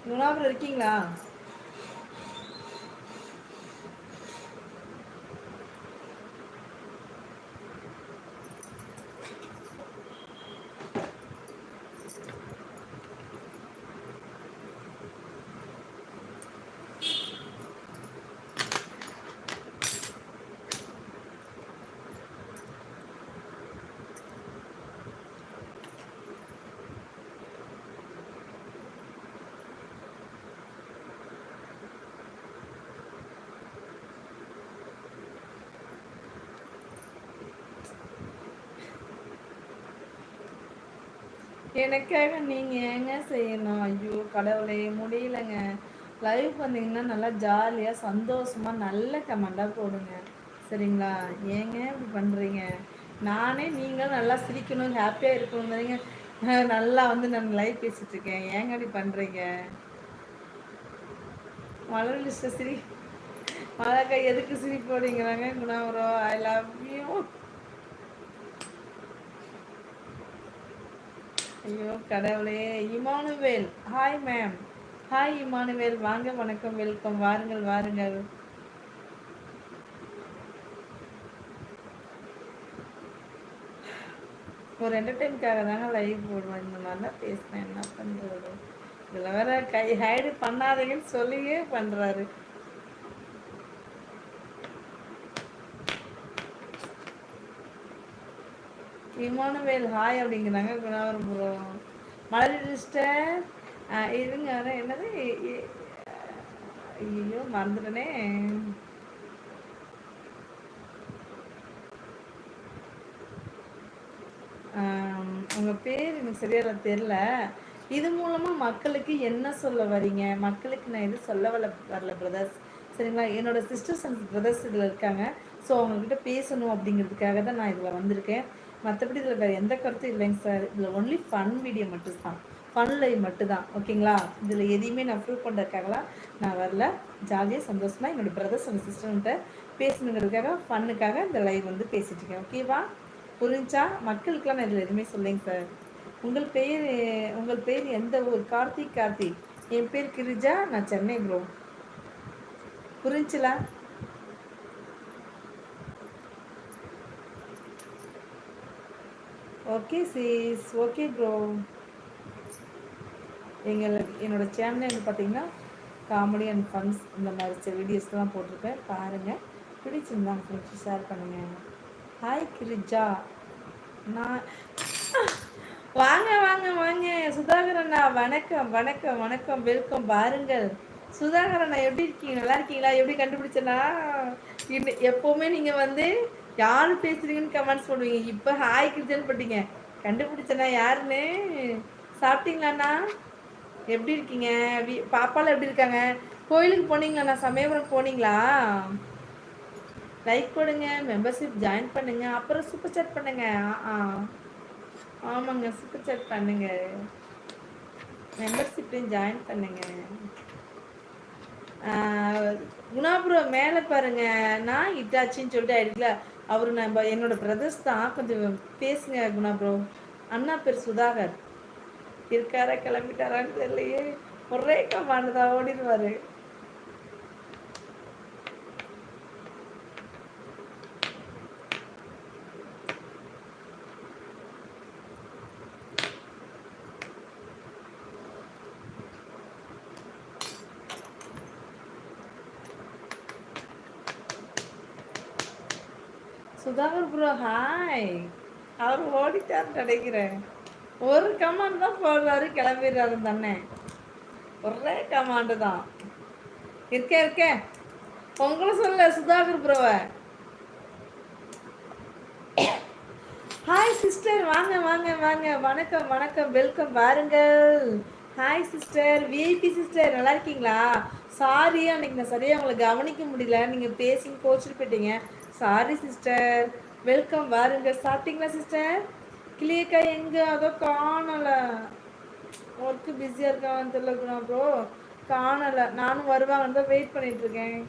குணாபுரம் இருக்கீங்களா? எனக்காக நீங்க ஏங்க செய்யணும்? ஐயோ கடவுளே, முடியலங்க. லைவ் வந்தீங்கன்னா நல்லா ஜாலியா சந்தோஷமா நல்ல கமெண்டா போடுங்க. சரிங்களா? ஏங்க இப்படி பண்றீங்க? நானே நீங்களும் நல்லா சிரிக்கணும், ஹாப்பியா இருக்கணும். நல்லா வந்து நான் லைவ் பேசிட்டு இருக்கேன். ஏங்க இப்படி பண்றீங்க? மலர் லிஸ்ட சிரி மலக்கா எதுக்கு சிரி போடுங்கிறாங்க குணாபுரம். I love you. ஐயோ கடவுளே. Emmanuel hi ma'am. Hi Emmanuel, வாங்க, வணக்கம், வெல்கம், வாருங்கள் வாருங்கள். ஒரு என்டர்டைனுக்காக தாங்க லைவ் போடுவேன். இந்த மாதிரிலாம் பேசினேன், என்ன பண்ணுறது? இதில் வேற கை ஹைடு பண்ணாதீங்கன்னு சொல்லியே பண்ணுறாரு. இமானுவேல் ஹாய் அப்படிங்கிறாங்க குணாபுரம். மலர் சிஸ்டர் இருங்க, என்னது? ஐயோ மறந்துட்டனே. உங்கள் பேர் எனக்கு சரியாக தெரில. இது மூலமாக மக்களுக்கு என்ன சொல்ல வரீங்க? மக்களுக்கு நான் எது சொல்ல வரல பிரதர்ஸ். சரிங்களா? என்னோட சிஸ்டர்ஸ் அண்ட் பிரதர்ஸ் இதில் இருக்காங்க. ஸோ அவங்கக்கிட்ட பேசணும் அப்படிங்கிறதுக்காக தான் நான் இதில் வந்திருக்கேன். மற்றபடி இதில் வேறு எந்த கருத்தும் இல்லைங்க சார். இதில் ஒன்லி ஃபன் வீடியோ மட்டும்தான், ஃபன் லைவ் மட்டும்தான். ஓகேங்களா? இதில் எதையுமே நான் ப்ரூவ் பண்ணுறதுக்காகலாம் நான் வரல. ஜாலியாக சந்தோஷமாக என்னோடய பிரதர்ஸ் அண்ட் சிஸ்டர்கிட்ட பேசணுங்கிறதுக்காக, ஃபன்னுக்காக இந்த லைவ் வந்து பேசிகிட்டு இருக்கேன். ஓகேவா? புரிஞ்சா? மக்களுக்கெல்லாம் நான் இதில் எதுவுமே சொல்லுங்க சார். உங்கள் பேர் எந்த ஊர்? கார்த்திக். கார்த்திக். என் பேர் கிரிஜா, நான் சென்னை ப்ரோ. புரிஞ்சுலா? Okay cheese, okay bro. என்னோட சேனல் வந்து பார்த்தீங்கன்னா காமெடி அண்ட் ஃபன்ஸ் இந்த மாதிரி வீடியோஸ்லாம் போட்டிருப்பேன். பாருங்கள், பிடிச்சிருந்தா ஃப்ரெண்ட்ஸ் ஷேர் பண்ணுங்கள். ஹாய் கிரிஜா. நான் வாங்க வாங்க வாங்க சுதாகரண்ணா, வணக்கம் வணக்கம் வணக்கம், வெல்கம், பாருங்கள். சுதாகரண்ணா எப்படி இருக்கீங்க? நல்லா இருக்கீங்களா? எப்படி கண்டுபிடிச்சனா? எப்போவுமே நீங்கள் வந்து யார் பேசுறீங்கன்னு கமெண்ட்ஸ் பண்ணுவீங்க. இப்போ ஹாய் கிரிஜன் போட்டீங்க, கண்டுபிடிச்சனா யாருன்னு. சாப்பிட்டீங்களாண்ணா? எப்படி இருக்கீங்க? பாப்பாலாம் எப்படி இருக்காங்க? கோயிலுக்கு போனீங்களாண்ணா? சமயபுரம் போனீங்களா? லைக் கொடுங்க, மெம்பர்ஷிப் ஜாயின் பண்ணுங்க, அப்புறம் சூப்பர் சாட் பண்ணுங்க. ஆமாங்க, சூப்பர் சாட் பண்ணுங்க, மெம்பர்ஷிப்லையும் ஜாயின் பண்ணுங்க. குணாபுரம் மேலே பாருங்க, நான் இட்டாச்சின்னு சொல்லிட்டு ஆயிடுல. அவரு நம்ம என்னோட பிரதர்ஸ் தான். கொஞ்சம் பேசுங்க குணாபுரம். அண்ணா பேர் சுதாகர். இருக்காரா கிளம்பிட்டாரான்னு தெரியலையே. ஒரே கமாண்டு தான், ஓடிடுவாரு. Sudhakar bro hi. அவர் ஓடிட்டார் நினைக்கிறேன். ஒரு கமாண்ட் தான் போடுறாரு, கிளம்பிடுறாரு தானே. ஒரே கமாண்டு தான். இருக்கேன் உங்களை சொல்ல சுதாகர் ப்ரோவை. ஹாய் சிஸ்டர், வாங்க வாங்க வாங்க, வணக்கம் வணக்கம், வெல்கம், வாருங்கள். ஹாய் சிஸ்டர், விஐபி சிஸ்டர், நல்லா இருக்கீங்களா? சாரி, அன்னைக்கு நான் சரியாக உங்களை கவனிக்க முடியல, நீங்கள் பேசி கோச்சிட்டு போயிட்டீங்க. சாரி சிஸ்டர், வெல்கம், வாருங்க. சாப்பிட்டீங்களா சிஸ்டர்? கிளியக்கா எங்கே? அதோ காணலை. ஒர்க்கு பிஸியாக இருக்கான்னு தெரியல ப்ரோ, காணலை. நானும் வருவாங்கன்னு தான் வெயிட் பண்ணிகிட்ருக்கேன்.